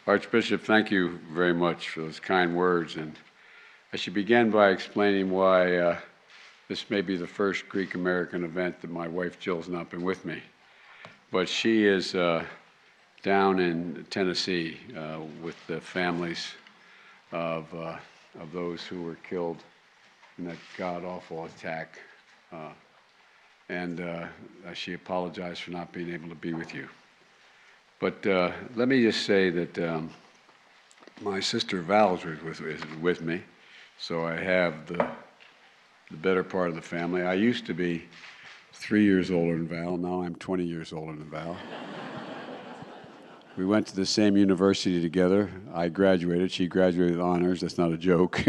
Archbishop, thank you very much for those kind words. And I should begin by explaining why this may be the first Greek-American event that my wife Jill's not been with me. But she is down in Tennessee with the families of those who were killed in that god-awful attack. And she apologized for not being able to be with you. But let me just say that my sister Val is with me, so I have the better part of the family. I used to be 3 years older than Val. Now I'm 20 years older than Val. We went to the same university together. I graduated. She graduated with honors. That's not a joke.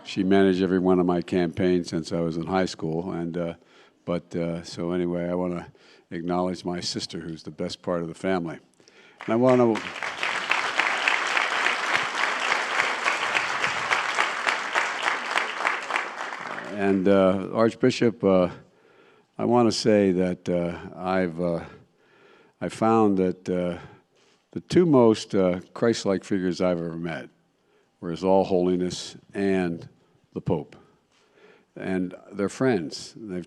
She managed every one of my campaigns since I was in high school. So anyway, I want to acknowledge my sister, who's the best part of the family. And I want to... And Archbishop, I want to say that I found that the two most Christ-like figures I've ever met were His All Holiness and the Pope. And they're friends. The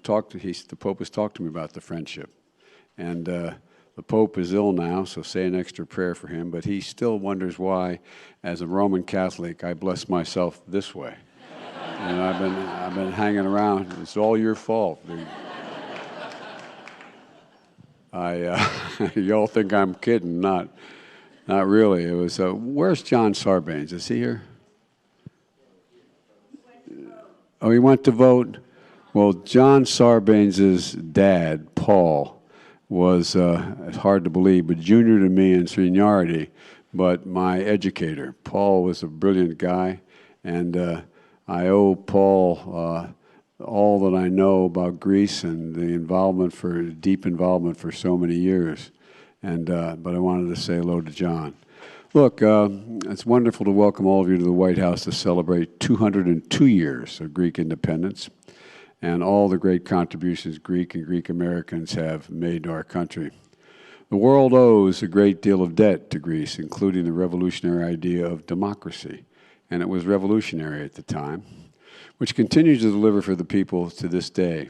Pope has talked to me about the friendship. And the Pope is ill now, so say an extra prayer for him. But he still wonders why, as a Roman Catholic, I bless myself this way. And I've been hanging around. It's all your fault. Y'all think I'm kidding? Not really. It was. Where's John Sarbanes? Is he here? Oh, he went to vote. Well, John Sarbanes' dad, Paul, was it's hard to believe, but junior to me in seniority, but my educator. Paul was a brilliant guy, and I owe Paul all that I know about Greece and the deep involvement for so many years. But I wanted to say hello to John. Look, it's wonderful to welcome all of you to the White House to celebrate 202 years of Greek independence and all the great contributions Greek and Greek Americans have made to our country. The world owes a great deal of debt to Greece, including the revolutionary idea of democracy. And it was revolutionary at the time, which continues to deliver for the people to this day.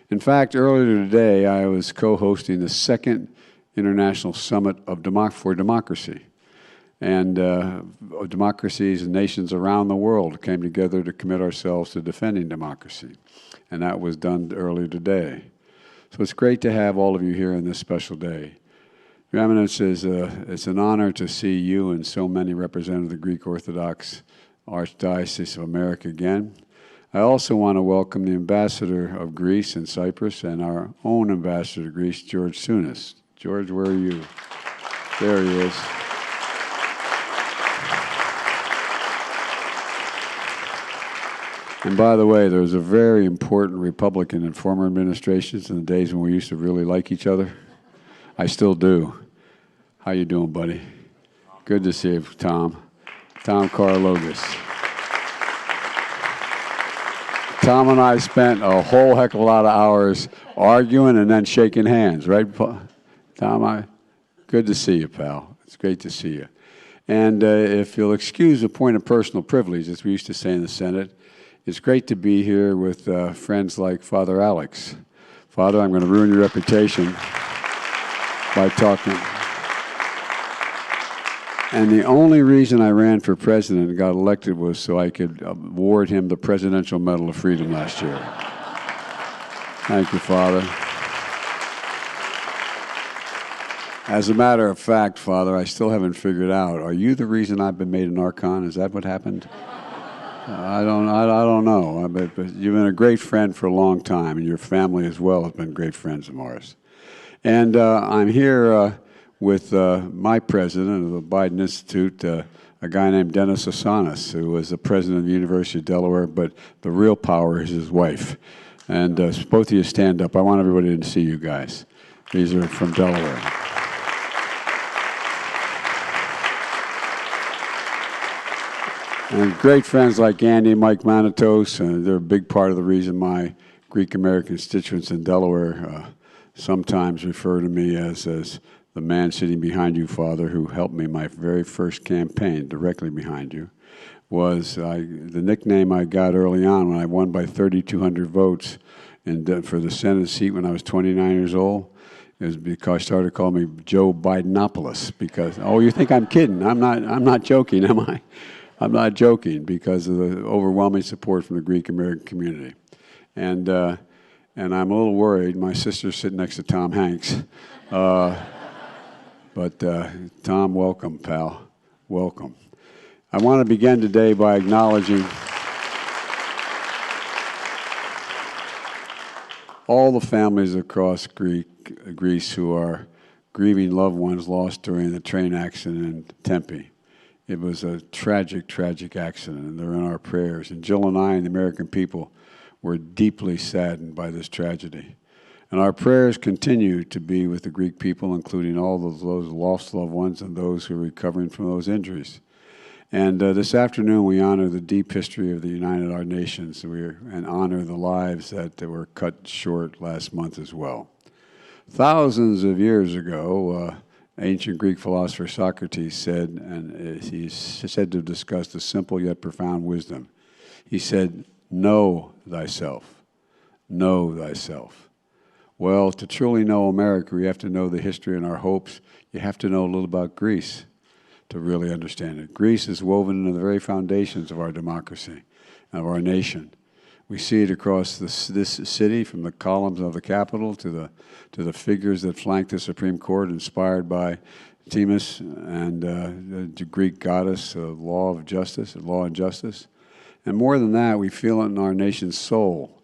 In fact, earlier today, I was co-hosting the second International Summit for Democracy. And democracies and nations around the world came together to commit ourselves to defending democracy. And that was done earlier today. So it's great to have all of you here on this special day. Your Eminence, it's an honor to see you and so many representing the Greek Orthodox Archdiocese of America again. I also want to welcome the Ambassador of Greece and Cyprus and our own Ambassador to Greece, George Tsounis. George, where are you? There he is. And by the way, there was a very important Republican in former administrations in the days when we used to really like each other. I still do. How you doing, buddy? Good to see you, Tom. Tom Karologis. Tom and I spent a whole heck of a lot of hours arguing and then shaking hands, right, Tom? Good to see you, pal. It's great to see you. And if you'll excuse a point of personal privilege, as we used to say in the Senate, it's great to be here with friends like Father Alex. Father, I'm going to ruin your reputation by talking. And the only reason I ran for president and got elected was so I could award him the Presidential Medal of Freedom last year. Thank you, Father. As a matter of fact, Father, I still haven't figured out, are you the reason I've been made an Archon? Is that what happened? I don't know. But you've been a great friend for a long time, and your family as well has been great friends of ours. And I'm here with my president of the Biden Institute, a guy named Dennis Osanis, who was the president of the University of Delaware, but the real power is his wife. And both of you stand up. I want everybody to see you guys. These are from Delaware. And great friends like Andy and Mike Manitos, they're a big part of the reason my Greek-American constituents in Delaware sometimes refer to me as The man sitting behind you, Father, who helped me my very first campaign, directly behind you, was the nickname I got early on when I won by 3,200 votes for the Senate seat when I was 29 years old. It was because I started calling me Joe Bidenopoulos because, oh, you think I'm kidding. I'm not joking, am I? I'm not joking because of the overwhelming support from the Greek American community. And I'm a little worried. My sister's sitting next to Tom Hanks. But Tom, welcome, pal. Welcome. I want to begin today by acknowledging all the families across Greece who are grieving loved ones lost during the train accident in Tempe. It was a tragic, tragic accident, and they're in our prayers. And Jill and I and the American people were deeply saddened by this tragedy. And our prayers continue to be with the Greek people, including all those lost loved ones and those who are recovering from those injuries. And this afternoon, we honor the deep history of the United Our Nations and honor the lives that were cut short last month as well. Thousands of years ago, ancient Greek philosopher Socrates said, and he's said to discuss the simple yet profound wisdom. He said, know thyself. Know thyself. Well, to truly know America, we have to know the history and our hopes. You have to know a little about Greece to really understand it. Greece is woven into the very foundations of our democracy, of our nation. We see it across this city, from the columns of the Capitol to the figures that flank the Supreme Court, inspired by Themis and the Greek goddess of law and justice. And more than that, we feel it in our nation's soul,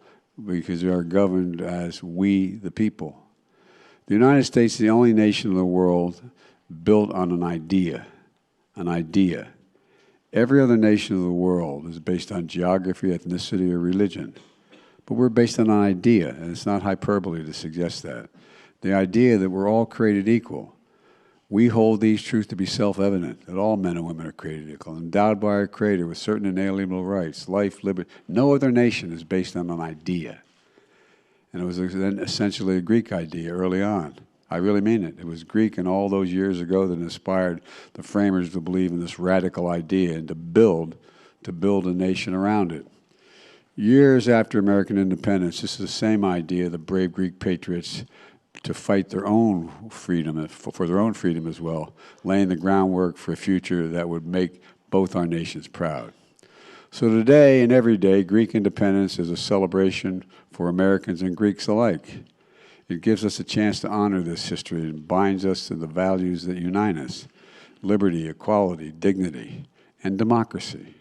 because we are governed as we, the people. The United States is the only nation in the world built on an idea. An idea. Every other nation of the world is based on geography, ethnicity, or religion. But we're based on an idea, and it's not hyperbole to suggest that. The idea that we're all created equal. We hold these truths to be self-evident, that all men and women are created equal, endowed by our Creator with certain inalienable rights, life, liberty. No other nation is based on an idea. And it was then essentially a Greek idea early on. I really mean it. It was Greek and all those years ago that inspired the framers to believe in this radical idea and to build a nation around it. Years after American independence, this is the same idea, the brave Greek patriots to fight their own freedom, for their own freedom as well, laying the groundwork for a future that would make both our nations proud. So today and every day, Greek independence is a celebration for Americans and Greeks alike. It gives us a chance to honor this history and binds us to the values that unite us: liberty, equality, dignity, and democracy.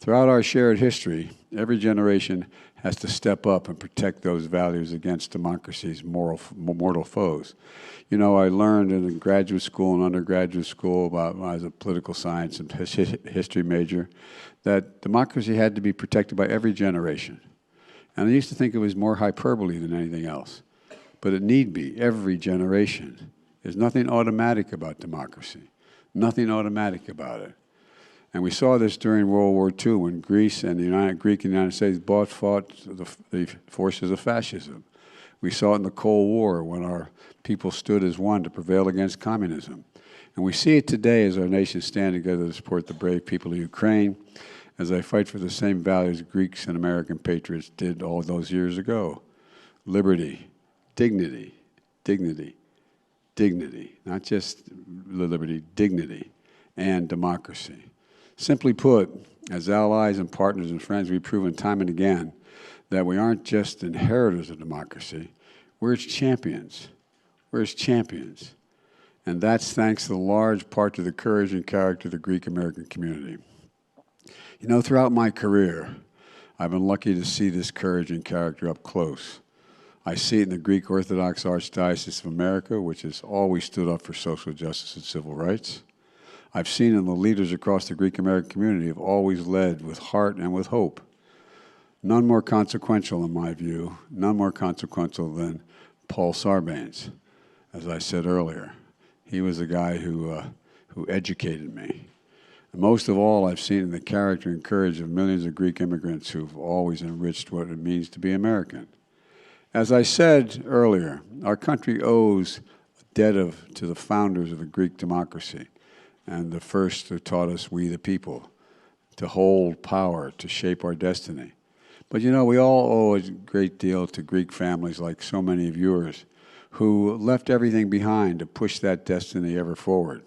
Throughout our shared history, every generation has to step up and protect those values against democracy's mortal foes. You know, I learned in graduate school and undergraduate school, when I was a political science and history major, that democracy had to be protected by every generation. And I used to think it was more hyperbole than anything else. But it need be, every generation. There's nothing automatic about democracy. Nothing automatic about it. And we saw this during World War II when Greece and the United States fought the forces of fascism. We saw it in the Cold War when our people stood as one to prevail against communism. And we see it today as our nations stand together to support the brave people of Ukraine, as they fight for the same values Greeks and American patriots did all those years ago. Liberty, dignity, dignity, dignity. Not just liberty, dignity, and democracy. Simply put, as allies and partners and friends, we've proven time and again that we aren't just inheritors of democracy, we're its champions. We're its champions. And that's thanks to the large part to the courage and character of the Greek American community. You know, throughout my career, I've been lucky to see this courage and character up close. I see it in the Greek Orthodox Archdiocese of America, which has always stood up for social justice and civil rights. I've seen in the leaders across the Greek American community have always led with heart and with hope. None more consequential, in my view, none more consequential than Paul Sarbanes, as I said earlier. He was the guy who educated me. And most of all, I've seen in the character and courage of millions of Greek immigrants who've always enriched what it means to be American. As I said earlier, our country owes to the founders of the Greek democracy, and the first who taught us, we the people, to hold power, to shape our destiny. But you know, we all owe a great deal to Greek families like so many of yours, who left everything behind to push that destiny ever forward,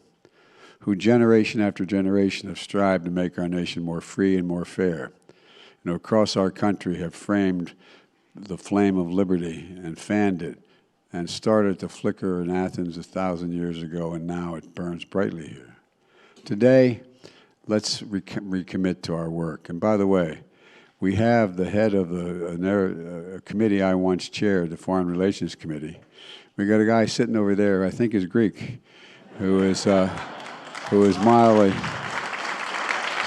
who generation after generation have strived to make our nation more free and more fair, you know, across our country have framed the flame of liberty and fanned it and started to flicker in Athens 1,000 years ago, and now it burns brightly here. Today, let's recommit to our work. And by the way, we have the head of a committee I once chaired, the Foreign Relations Committee. We got a guy sitting over there, I think is Greek, who is mildly,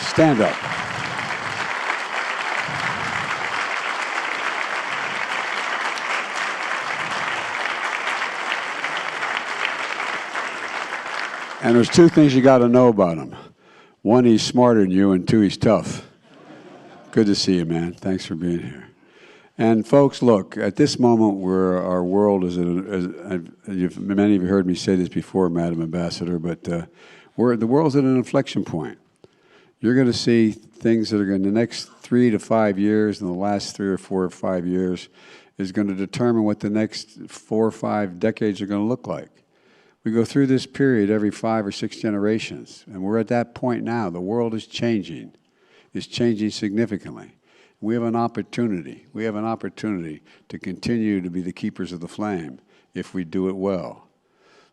stand up. And there's two things you got to know about him. One, he's smarter than you, and two, he's tough. Good to see you, man. Thanks for being here. And folks, look, at this moment where our world is, many of you heard me say this before, Madam Ambassador, but the world's at an inflection point. You're going to see things that are going to, the next 3 to 5 years, and the last 3 or 4 or 5 years, is going to determine what the next 4 or 5 decades are going to look like. We go through this period every 5 or 6 generations, and we're at that point now. The world is changing. It's changing significantly. We have an opportunity. We have an opportunity to continue to be the keepers of the flame if we do it well.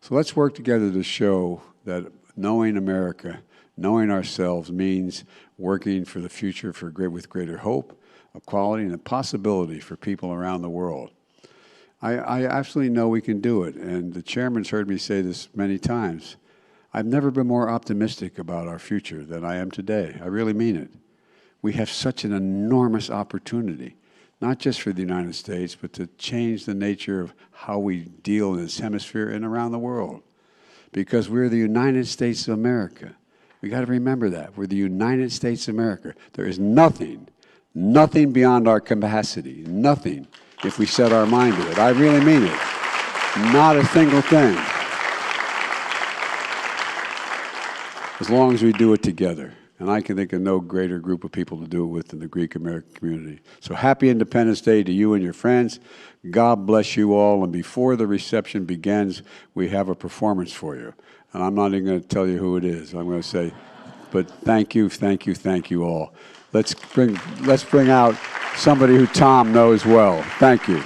So let's work together to show that knowing America, knowing ourselves, means working for the future with greater hope, equality, and a possibility for people around the world. I absolutely know we can do it, and the chairman's heard me say this many times. I've never been more optimistic about our future than I am today. I really mean it. We have such an enormous opportunity, not just for the United States, but to change the nature of how we deal in this hemisphere and around the world. Because we're the United States of America. We got to remember that. We're the United States of America. There is nothing beyond our capacity, nothing, if we set our mind to it. I really mean it. Not a single thing. As long as we do it together. And I can think of no greater group of people to do it with than the Greek American community. So happy Independence Day to you and your friends. God bless you all. And before the reception begins, we have a performance for you. And I'm not even going to tell you who it is. I'm going to say, but thank you, thank you, thank you all. Let's bring out somebody who Tom knows well. Thank you.